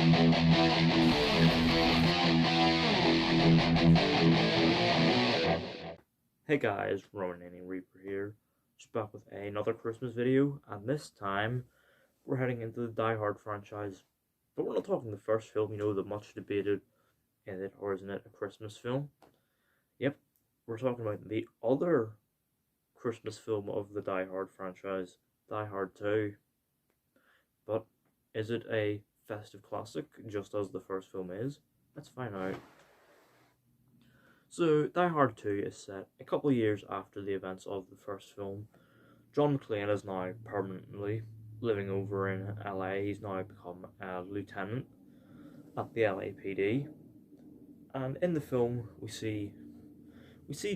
Hey guys, Ruminating Reaper here, just back with another Christmas video, and this time we're heading into the Die Hard franchise, but we're not talking the first film, the much debated, is it or isn't it a Christmas film? Yep, we're talking about the other Christmas film of the Die Hard franchise, Die Hard 2. But is it a festive classic, just as the first film is? Let's find out. So, Die Hard 2 is set a couple of years after the events of the first film. John McClane is now permanently living over in LA. He's now become a lieutenant at the LAPD. And in the film, we see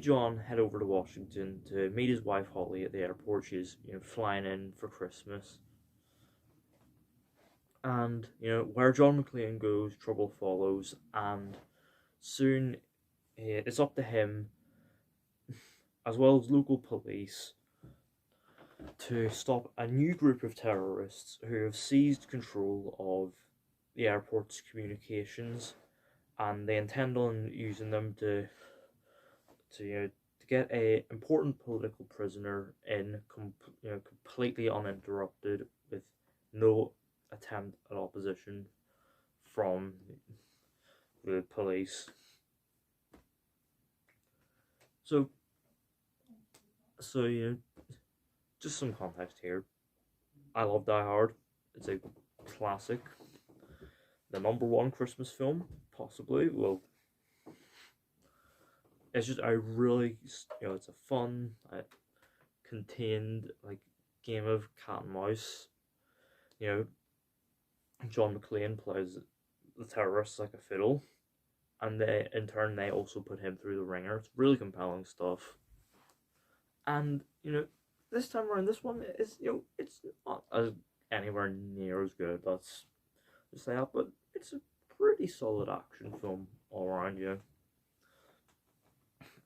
John head over to Washington to meet his wife Holly at the airport. She's flying in for Christmas. And where John McClane goes, trouble follows, and soon it's up to him, as well as local police, to stop a new group of terrorists who have seized control of the airport's communications, and they intend on using them to get a important political prisoner in, completely uninterrupted, with no attempt at opposition from the police. So just some context here. I love Die Hard. It's a classic. The #1 Christmas film, possibly. Well, it's just a really, it's a fun, contained, game of cat and mouse. John McClane plays the terrorists like a fiddle, and in turn they also put him through the ringer. It's really compelling stuff. And this time around, this one is it's not anywhere near as good. Let's just say that, but it's a pretty solid action film all around.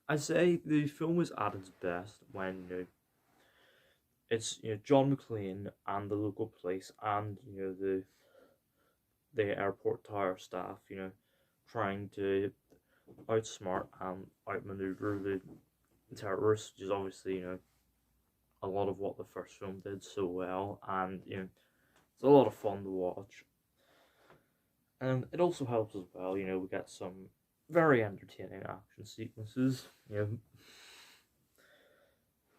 I'd say the film is at its best when it's John McClane and the local police and the airport tower staff trying to outsmart and outmaneuver the terrorists, which is obviously a lot of what the first film did so well, and it's a lot of fun to watch. And it also helps as well, we get some very entertaining action sequences.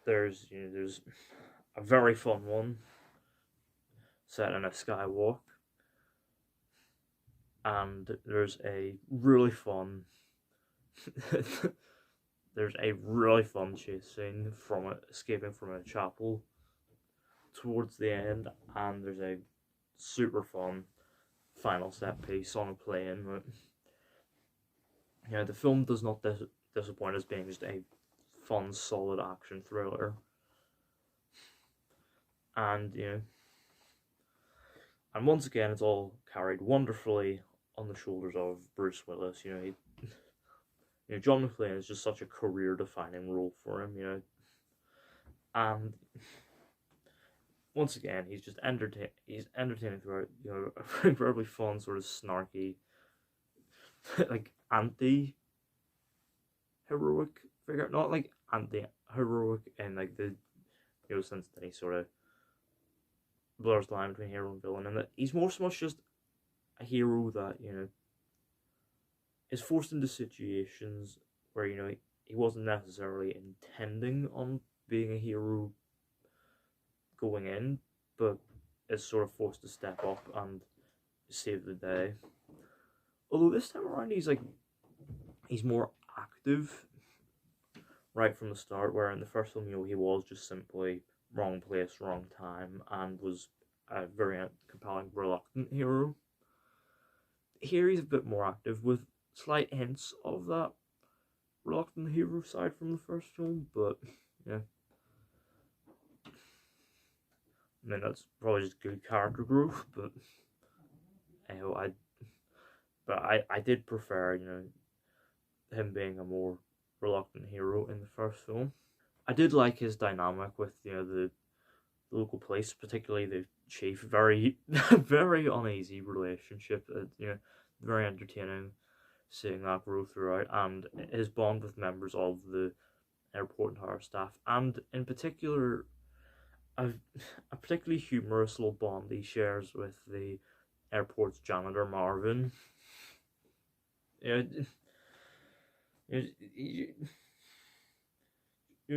There's a very fun one set in a skywalk, and there's a really fun chase scene from escaping from a chapel towards the end, and there's a super fun final set piece on a plane. The film does not disappoint as being just a fun, solid action thriller. And and once again, it's all carried wonderfully on the shoulders of Bruce Willis. John McClane is just such a career-defining role for him. And once again, he's just entertaining throughout. Incredibly fun, sort of snarky, like anti-heroic figure, not like anti-heroic in the sense that he sort of blurs the line between hero and villain, and that he's more so much just a hero that is forced into situations where he wasn't necessarily intending on being a hero going in, but is sort of forced to step up and save the day. Although this time around he's more active right from the start, where in the first film he was just simply wrong place, wrong time, and was a very compelling, reluctant hero. Here he's a bit more active, with slight hints of that reluctant hero side from the first film, but yeah. I mean, that's probably just good character growth, but I did prefer, him being a more reluctant hero in the first film. I did like his dynamic with, the local police, particularly chief. Very very uneasy relationship. Very entertaining seeing that grow throughout, and his bond with members of the airport and tower staff, and in particular a, a particularly humorous little bond he shares with the airport's janitor Marvin. You know, you,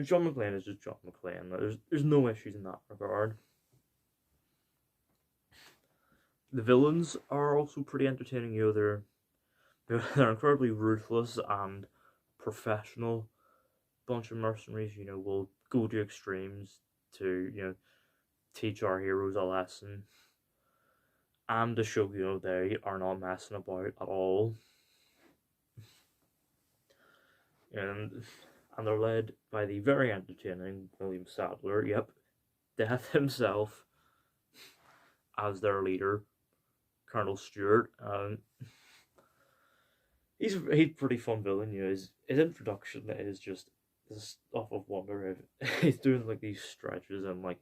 John McClane is just John McClane. There's no issues in that regard. The villains are also pretty entertaining. They're incredibly ruthless and professional bunch of mercenaries. Will go to extremes to teach our heroes a lesson, and to show they are not messing about at all. And they're led by the very entertaining William Sadler. Yep, Death himself as their leader, Colonel Stewart. He's a pretty fun villain. His introduction is just this stuff of wonder. If he's doing like these stretches and like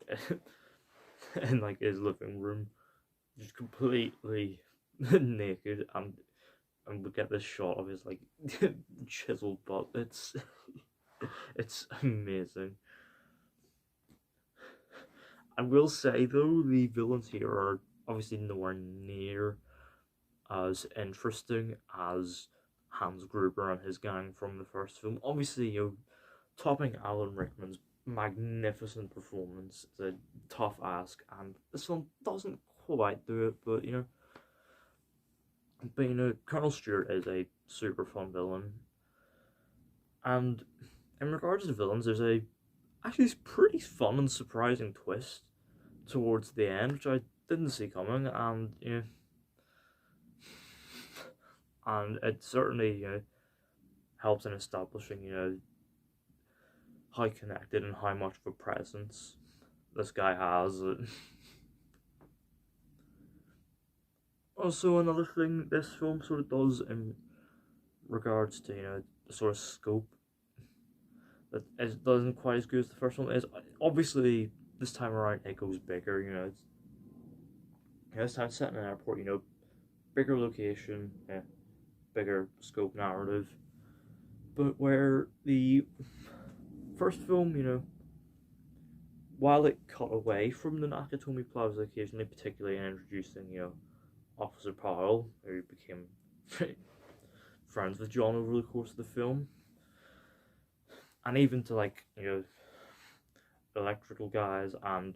in like his living room, just completely naked, and we get this shot of his like chiseled butt. It's amazing. I will say though, the villains here are obviously nowhere near as interesting as Hans Gruber and his gang from the first film. Obviously, topping Alan Rickman's magnificent performance is a tough ask, and this film doesn't quite do it, but Colonel Stewart is a super fun villain. And in regards to villains, there's actually this pretty fun and surprising twist towards the end, which I didn't see coming, and it certainly helps in establishing how connected and how much of a presence this guy has. Also, another thing this film sort of does in regards to the sort of scope that it doesn't quite as good as the first one is. Obviously, this time around it goes bigger. This time set in an airport. Bigger location, bigger scope narrative. But where the first film, while it cut away from the Nakatomi Plaza occasionally, particularly in introducing, Officer Powell, who became friends with John over the course of the film, and even to electrical guys and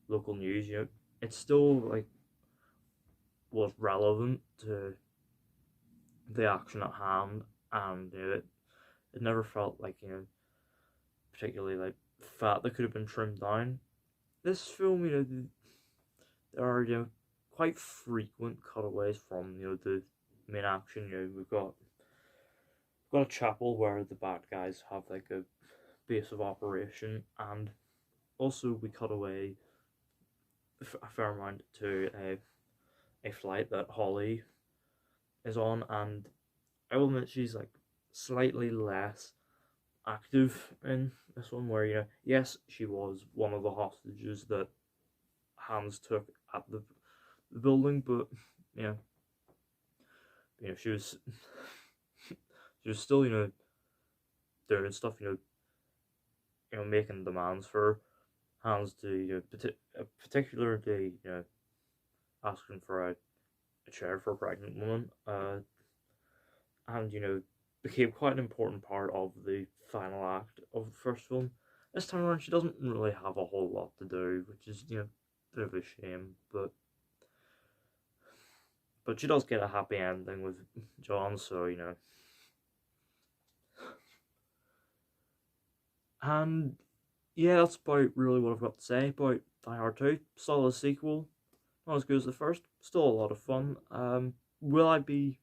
local news, it's still was relevant to the action at hand, and it never felt particularly fat that could have been trimmed down. This film, there are quite frequent cutaways from the main action. We've got a chapel where the bad guys have a base of operation, and also we cut away a fair amount to a flight that Holly is on, and I will admit she's slightly less active in this one, where yes, she was one of the hostages that Hans took at the building, but she was she was still doing stuff, making demands for Hans to particularly asking for a chair for a pregnant woman, and became quite an important part of the final act of the first film. This time around, she doesn't really have a whole lot to do, which is a bit of a shame, but she does get a happy ending with John, so and yeah, that's about really what I've got to say about Die Hard 2. Solid sequel, not as good as the first, still a lot of fun. Will I be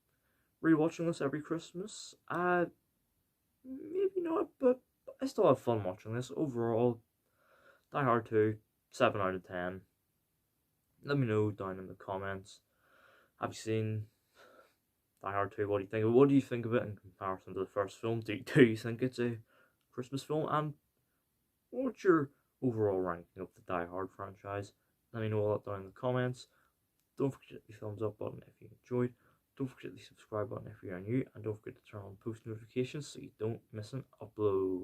rewatching this every Christmas? Maybe not, but I still have fun watching this. Overall, Die Hard 2, 7 out of 10. Let me know down in the comments. Have you seen Die Hard 2? What do you think of it? What do you think of it in comparison to the first film? Do you think it's a Christmas film? And what's your overall ranking of the Die Hard franchise? Let me know all that down in the comments. Don't forget the thumbs up button if you enjoyed. Don't forget the subscribe button if you are new, and don't forget to turn on post notifications so you don't miss an upload.